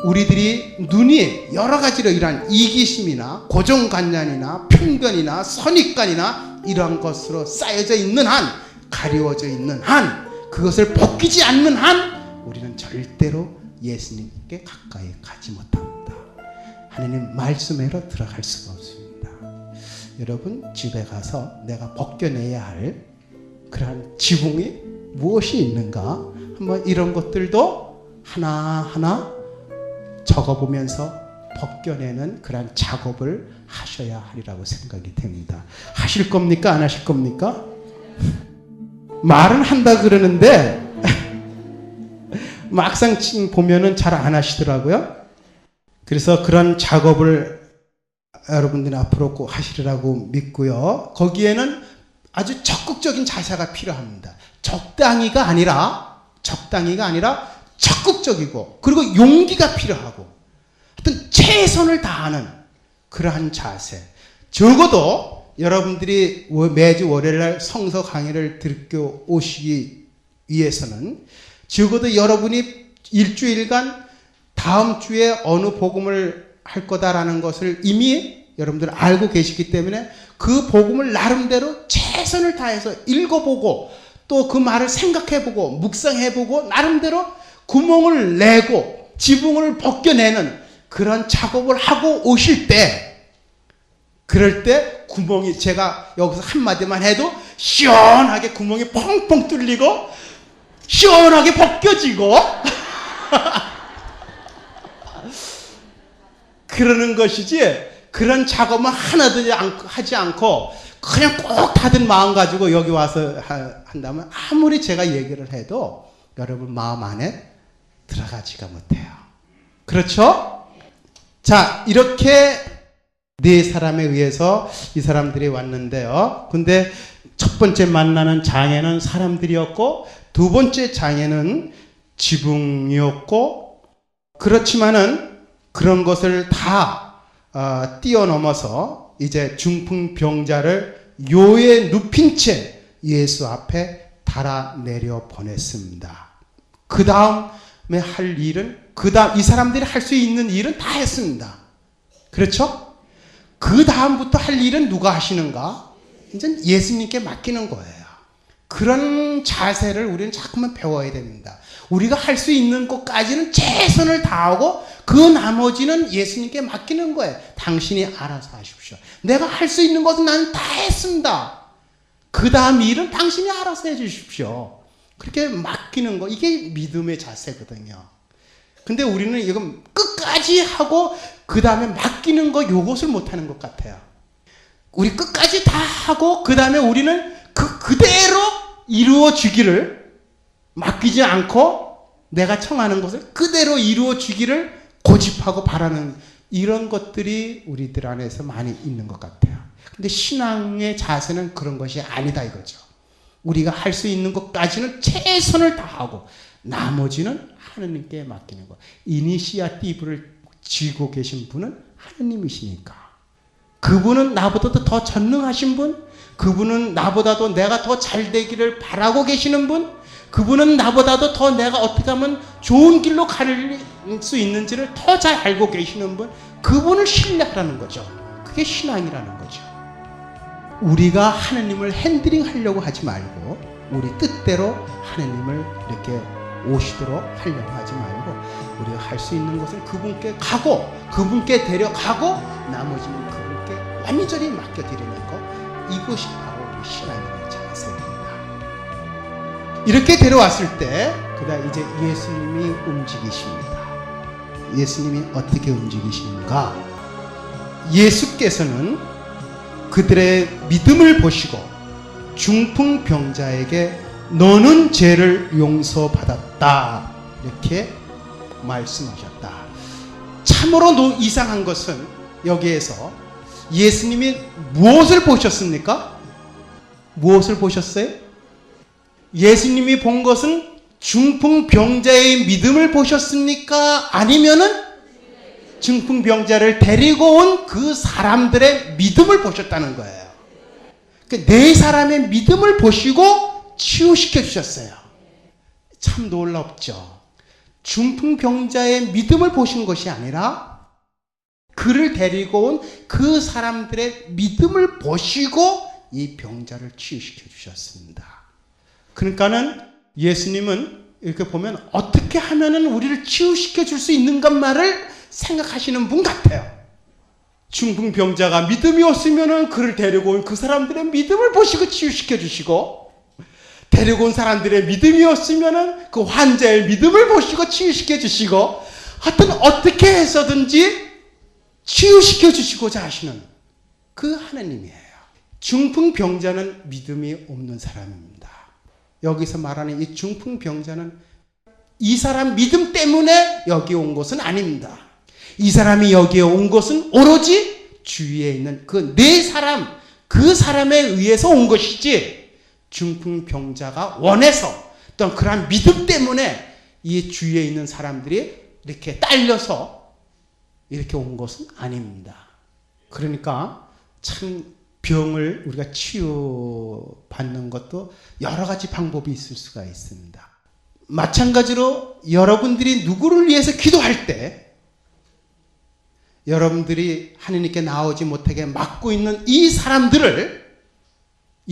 우리들이 눈이 여러 가지로 이러한 이기심이나 고정관념이나 편견이나 선입관이나 이러한 것으로 쌓여져 있는 한, 가리워져 있는 한, 그것을 벗기지 않는 한 우리는 절대로 예수님께 가까이 가지 못합니다. 하나님 말씀으로 들어갈 수가 없습니다. 여러분 집에 가서 내가 벗겨내야 할 그러한 지붕이 무엇이 있는가 한번 이런 것들도 하나하나 적어보면서 벗겨내는 그러한 작업을 하셔야 하리라고 생각이 됩니다. 하실 겁니까? 안 하실 겁니까? 말은 한다 그러는데 막상 보면은 잘 안 하시더라고요. 그래서 그런 작업을 여러분들이 앞으로 꼭 하시리라고 믿고요. 거기에는 아주 적극적인 자세가 필요합니다. 적당히가 아니라 적극적이고, 그리고 용기가 필요하고, 하여튼 최선을 다하는 그러한 자세. 적어도 여러분들이 매주 월요일날 성서 강의를 듣고 오시기 위해서는 적어도 여러분이 일주일간 다음 주에 어느 복음을 할 거다라는 것을 이미 여러분들 알고 계시기 때문에 그 복음을 나름대로 최선을 다해서 읽어보고 또 그 말을 생각해보고 묵상해보고 나름대로 구멍을 내고 지붕을 벗겨내는 그런 작업을 하고 오실 때, 그럴 때 구멍이, 제가 여기서 한마디만 해도 시원하게 구멍이 펑펑 뚫리고 시원하게 벗겨지고 그러는 것이지, 그런 작업은 하나도 하지 않고 그냥 꼭 닫은 마음 가지고 여기 와서 한다면 아무리 제가 얘기를 해도 여러분 마음 안에 들어가지가 못해요. 그렇죠? 자, 이렇게 네 사람에 의해서 이 사람들이 왔는데요. 근데 첫 번째 만나는 장애는 사람들이었고, 두 번째 장애는 지붕이었고, 그렇지만은 그런 것을 다 뛰어넘어서 이제 중풍병자를 요에 눕힌 채 예수 앞에 달아내려 보냈습니다. 그 다음에 할 일은, 이 사람들이 할 수 있는 일은 다 했습니다. 그렇죠? 그 다음부터 할 일은 누가 하시는가? 이제 예수님께 맡기는 거예요. 그런 자세를 우리는 자꾸만 배워야 됩니다. 우리가 할 수 있는 것까지는 최선을 다하고 그 나머지는 예수님께 맡기는 거예요. 당신이 알아서 하십시오. 내가 할 수 있는 것은 나는 다 했습니다. 그 다음 일은 당신이 알아서 해 주십시오. 그렇게 맡기는 거, 이게 믿음의 자세거든요. 근데 우리는 이건 끝까지 하고 그 다음에 맡기는 거, 요것을 못하는 것 같아요. 우리 끝까지 다 하고 그 다음에 우리는 그대로 이루어지기를, 맡기지 않고 내가 청하는 것을 그대로 이루어지기를 고집하고 바라는 이런 것들이 우리들 안에서 많이 있는 것 같아요. 근데 신앙의 자세는 그런 것이 아니다 이거죠. 우리가 할 수 있는 것까지는 최선을 다하고 나머지는 하느님께 맡기는 것. 이니시아티브를 쥐고 계신 분은 하느님이시니까. 그분은 나보다도 더 전능하신 분, 그분은 나보다도 내가 더 잘 되기를 바라고 계시는 분, 그분은 나보다도 더 내가 어떻게 하면 좋은 길로 갈 수 있는지를 더 잘 알고 계시는 분, 그분을 신뢰하라는 거죠. 그게 신앙이라는 거죠. 우리가 하느님을 핸들링 하려고 하지 말고 우리 뜻대로 하느님을 이렇게 오시도록 하려고 하지 말고 우리가 할 수 있는 것은 그분께 가고 그분께 데려가고 나머지는 그분께 완전히 맡겨드리는 것, 이것이 바로 우리 신앙의 자세입니다. 이렇게 데려왔을 때 그다음 이제 예수님이 움직이십니다. 예수님이 어떻게 움직이시는가? 예수께서는 그들의 믿음을 보시고 중풍병자에게 너는 죄를 용서받았다 이렇게 말씀하셨다. 참으로 이상한 것은 여기에서 예수님이 무엇을 보셨습니까? 무엇을 보셨어요? 예수님이 본 것은 중풍병자의 믿음을 보셨습니까? 아니면은 중풍병자를 데리고 온 그 사람들의 믿음을 보셨다는 거예요. 그러니까 네 사람의 믿음을 보시고 치유시켜 주셨어요. 참 놀랍죠. 중풍병자의 믿음을 보신 것이 아니라 그를 데리고 온 그 사람들의 믿음을 보시고 이 병자를 치유시켜 주셨습니다. 그러니까는 예수님은 이렇게 보면 어떻게 하면은 우리를 치유시켜 줄 수 있는가만을 생각하시는 분 같아요. 중풍병자가 믿음이 없으면은 그를 데리고 온 그 사람들의 믿음을 보시고 치유시켜 주시고, 데리고 온 사람들의 믿음이 없으면은 그 환자의 믿음을 보시고 치유시켜 주시고, 하여튼 어떻게 해서든지 치유시켜 주시고자 하시는 그 하나님이에요. 중풍병자는 믿음이 없는 사람입니다. 여기서 말하는 이 중풍병자는 이 사람 믿음 때문에 여기 온 것은 아닙니다. 이 사람이 여기에 온 것은 오로지 주위에 있는 그 네 사람, 그 사람에 의해서 온 것이지, 중풍병자가 원해서 또는 그러한 믿음 때문에 이 주위에 있는 사람들이 이렇게 딸려서 이렇게 온 것은 아닙니다. 그러니까 참 병을 우리가 치유받는 것도 여러 가지 방법이 있을 수가 있습니다. 마찬가지로 여러분들이 누구를 위해서 기도할 때, 여러분들이 하나님께 나오지 못하게 막고 있는 이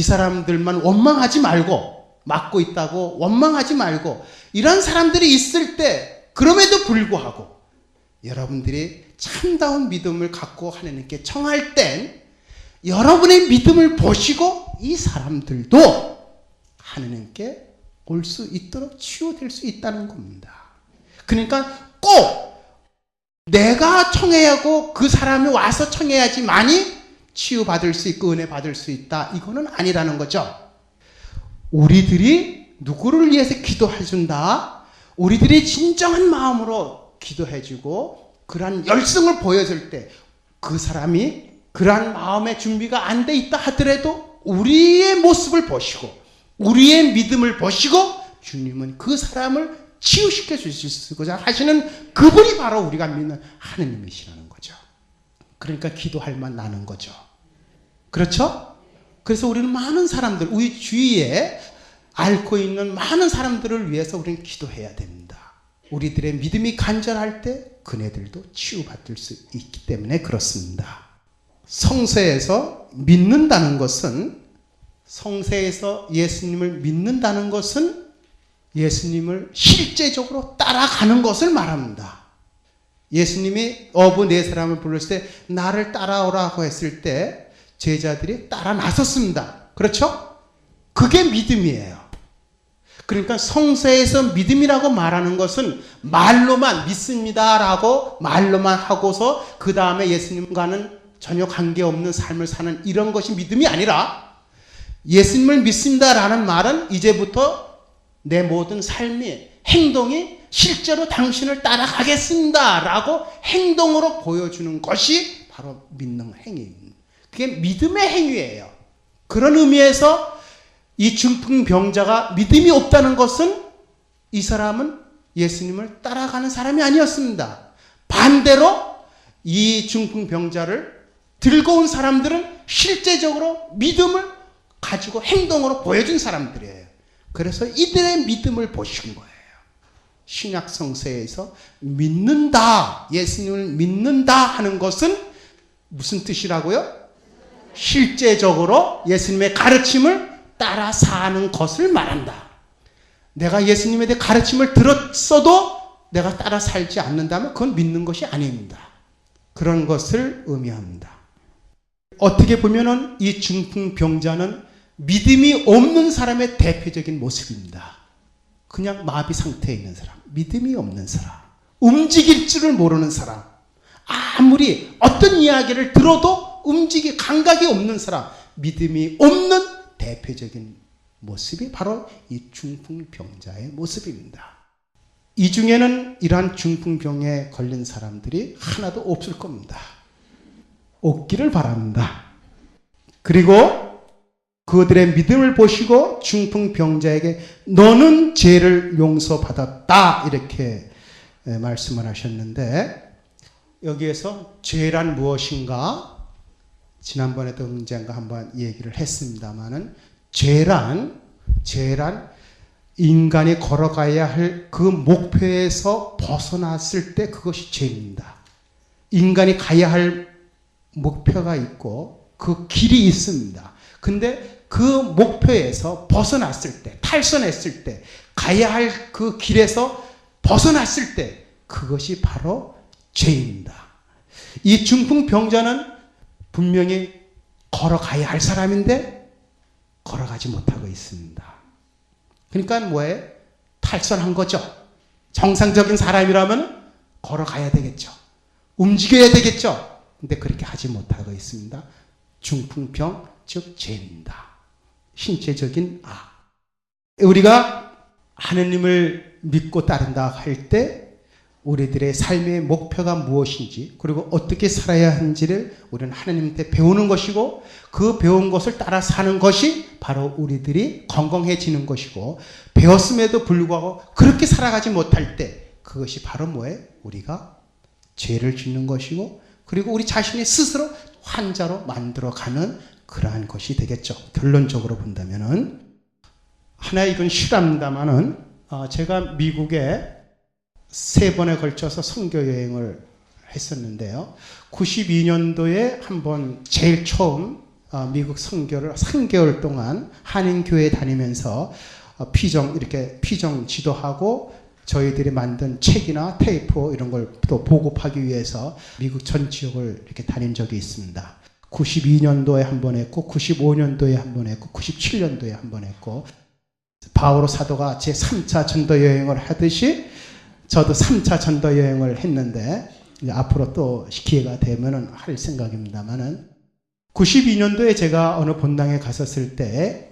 사람들만 원망하지 말고, 막고 있다고 원망하지 말고, 이런 사람들이 있을 때 그럼에도 불구하고 여러분들이 참다운 믿음을 갖고 하나님께 청할 땐 여러분의 믿음을 보시고 이 사람들도 하나님께 올 수 있도록 치유될 수 있다는 겁니다. 그러니까 꼭 내가 청해야 하고 그 사람이 와서 청해야지만이 치유받을 수 있고 은혜 받을 수 있다, 이거는 아니라는 거죠. 우리들이 누구를 위해서 기도해 준다, 우리들이 진정한 마음으로 기도해주고 그러한 열성을 보여줄 때 그 사람이 그러한 마음의 준비가 안 돼 있다 하더라도 우리의 모습을 보시고 우리의 믿음을 보시고 주님은 그 사람을 치유시켜 주시고자 하시는 그분이 바로 우리가 믿는 하느님이시라는 거죠. 그러니까 기도할 만 나는 거죠. 그렇죠? 그래서 우리는 많은 사람들, 우리 주위에 앓고 있는 많은 사람들을 위해서 우리는 기도해야 됩니다. 우리들의 믿음이 간절할 때 그네들도 치유받을 수 있기 때문에 그렇습니다. 성서에서 믿는다는 것은, 성서에서 예수님을 믿는다는 것은 예수님을 실제적으로 따라가는 것을 말합니다. 예수님이 어부 네 사람을 불렀을 때 나를 따라오라고 했을 때 제자들이 따라 나섰습니다. 그렇죠? 그게 믿음이에요. 그러니까 성서에서 믿음이라고 말하는 것은 말로만 믿습니다라고 말로만 하고서 그 다음에 예수님과는 전혀 관계없는 삶을 사는 이런 것이 믿음이 아니라, 예수님을 믿습니다라는 말은 이제부터 내 모든 삶이, 행동이 실제로 당신을 따라가겠습니다라고 행동으로 보여주는 것이 바로 믿는 행위입니다. 그게 믿음의 행위예요. 그런 의미에서 이 중풍병자가 믿음이 없다는 것은 이 사람은 예수님을 따라가는 사람이 아니었습니다. 반대로 이 중풍병자를 들고 온 사람들은 실제적으로 믿음을 가지고 행동으로 보여준 사람들이에요. 그래서 이들의 믿음을 보신 거예요. 신약 성서에서 믿는다, 예수님을 믿는다 하는 것은 무슨 뜻이라고요? 실제적으로 예수님의 가르침을 따라 사는 것을 말한다. 내가 예수님에 대해 가르침을 들었어도 내가 따라 살지 않는다면 그건 믿는 것이 아닙니다. 그런 것을 의미합니다. 어떻게 보면은 이 중풍병자는 믿음이 없는 사람의 대표적인 모습입니다. 그냥 마비 상태에 있는 사람, 믿음이 없는 사람, 움직일 줄을 모르는 사람, 아무리 어떤 이야기를 들어도 움직일 감각이 없는 사람, 믿음이 없는 대표적인 모습이 바로 이 중풍병자의 모습입니다. 이 중에는 이러한 중풍병에 걸린 사람들이 하나도 없을 겁니다. 없기를 바랍니다. 그리고 그들의 믿음을 보시고 중풍병자에게 너는 죄를 용서받았다 이렇게 말씀을 하셨는데, 여기에서 죄란 무엇인가, 지난번에도 언젠가 한번 얘기를 했습니다마는 죄란 인간이 걸어가야 할 그 목표에서 벗어났을 때 그것이 죄입니다. 인간이 가야 할 목표가 있고 그 길이 있습니다. 근데 그 목표에서 벗어났을 때, 탈선했을 때, 가야 할 그 길에서 벗어났을 때 그것이 바로 죄입니다. 이 중풍병자는 분명히 걸어가야 할 사람인데 걸어가지 못하고 있습니다. 그러니까 뭐예요? 탈선한 거죠. 정상적인 사람이라면 걸어가야 되겠죠. 움직여야 되겠죠. 근데 그렇게 하지 못하고 있습니다. 중풍병, 즉 죄입니다. 신체적인 악. 우리가 하느님을 믿고 따른다 할 때 우리들의 삶의 목표가 무엇인지 그리고 어떻게 살아야 하는지를 우리는 하나님한테 배우는 것이고 그 배운 것을 따라 사는 것이 바로 우리들이 건강해지는 것이고 배웠음에도 불구하고 그렇게 살아가지 못할 때 그것이 바로 뭐예요? 우리가 죄를 짓는 것이고 그리고 우리 자신이 스스로 환자로 만들어가는 그러한 것이 되겠죠. 결론적으로 본다면은 하나의 이건 실합니다만은 제가 미국에 3번에 걸쳐서 선교 여행을 했었는데요. 92년도에 한번 제일 처음 미국 선교를 3개월 동안 한인교회 다니면서 이렇게 피정 지도하고 저희들이 만든 책이나 테이프 이런 걸 또 보급하기 위해서 미국 전 지역을 이렇게 다닌 적이 있습니다. 92년도에 한 번 했고 95년도에 한 번 했고 97년도에 한 번 했고 바오로 사도가 제 3차 전도 여행을 하듯이 저도 3차 전도 여행을 했는데 앞으로 또 기회가 되면 할 생각입니다만은 92년도에 제가 어느 본당에 갔었을 때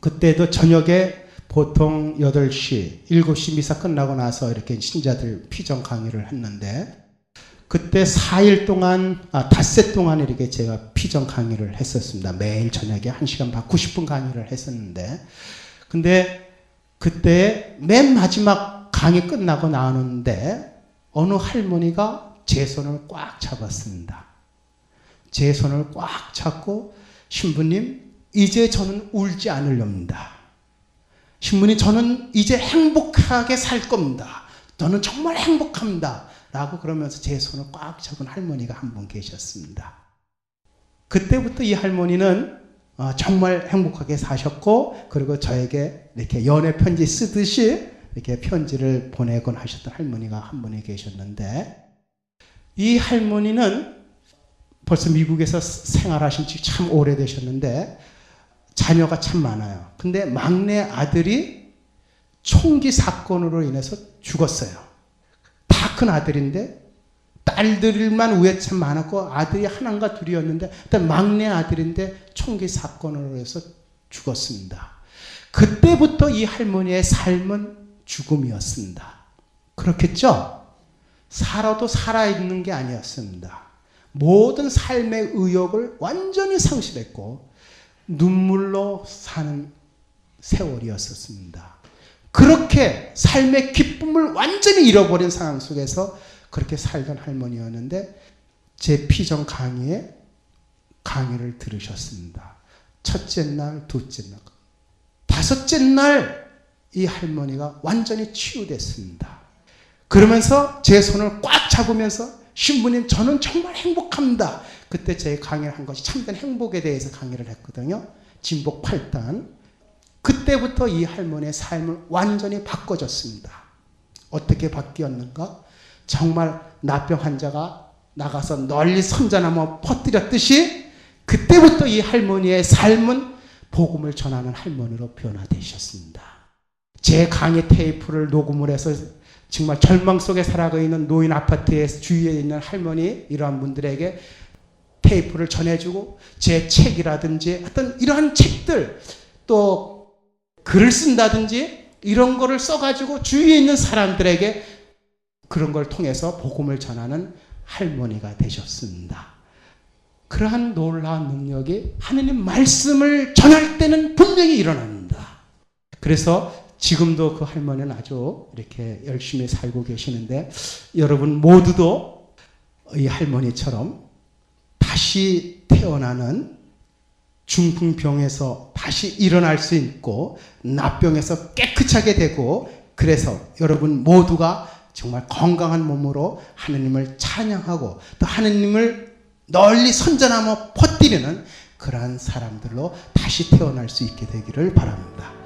그때도 저녁에 보통 8시, 7시 미사 끝나고 나서 이렇게 신자들 피정 강의를 했는데 그때 4일 동안, 닷새 동안 이렇게 제가 피정 강의를 했었습니다. 매일 저녁에 1시간 반, 90분 강의를 했었는데 근데 그때 맨 마지막 강의 끝나고 나오는데 어느 할머니가 제 손을 꽉 잡았습니다. 제 손을 꽉 잡고 신부님 이제 저는 울지 않으렵니다. 신부님 저는 이제 행복하게 살 겁니다. 저는 정말 행복합니다. 라고 그러면서 제 손을 꽉 잡은 할머니가 한 분 계셨습니다. 그때부터 이 할머니는 정말 행복하게 사셨고 그리고 저에게 이렇게 연애 편지 쓰듯이 이렇게 편지를 보내곤 하셨던 할머니가 한 분이 계셨는데 이 할머니는 벌써 미국에서 생활하신 지 참 오래되셨는데 자녀가 참 많아요. 근데 막내 아들이 총기 사건으로 인해서 죽었어요. 다 큰 아들인데 딸들만 위에 참 많았고 아들이 하나인가 둘이었는데 일단 막내 아들인데 총기 사건으로 해서 죽었습니다. 그때부터 이 할머니의 삶은 죽음이었습니다. 그렇겠죠? 살아도 살아있는 게 아니었습니다. 모든 삶의 의욕을 완전히 상실했고 눈물로 사는 세월이었었습니다. 그렇게 삶의 기쁨을 완전히 잃어버린 상황 속에서 그렇게 살던 할머니였는데 제 피정 강의에 강의를 들으셨습니다. 첫째 날, 둘째 날, 5째 날 이 할머니가 완전히 치유됐습니다. 그러면서 제 손을 꽉 잡으면서 신부님 저는 정말 행복합니다. 그때 제 강의를 한 것이 참된 행복에 대해서 강의를 했거든요. 진복 8단. 그때부터 이 할머니의 삶을 완전히 바꿔줬습니다. 어떻게 바뀌었는가? 정말 납병 환자가 나가서 널리 선전하며 퍼뜨렸듯이 그때부터 이 할머니의 삶은 복음을 전하는 할머니로 변화되셨습니다. 제 강의 테이프를 녹음을 해서 정말 절망 속에 살아가 있는 노인 아파트에 주위에 있는 할머니 이러한 분들에게 테이프를 전해주고 제 책이라든지 어떤 이러한 책들 또 글을 쓴다든지 이런 거를 써가지고 주위에 있는 사람들에게 그런 걸 통해서 복음을 전하는 할머니가 되셨습니다. 그러한 놀라운 능력이 하느님 말씀을 전할 때는 분명히 일어납니다. 그래서 지금도 그 할머니는 아주 이렇게 열심히 살고 계시는데 여러분 모두도 이 할머니처럼 다시 태어나는 중풍병에서 다시 일어날 수 있고 납병에서 깨끗하게 되고, 그래서 여러분 모두가 정말 건강한 몸으로 하느님을 찬양하고 또 하느님을 널리 선전하며 퍼뜨리는 그러한 사람들로 다시 태어날 수 있게 되기를 바랍니다.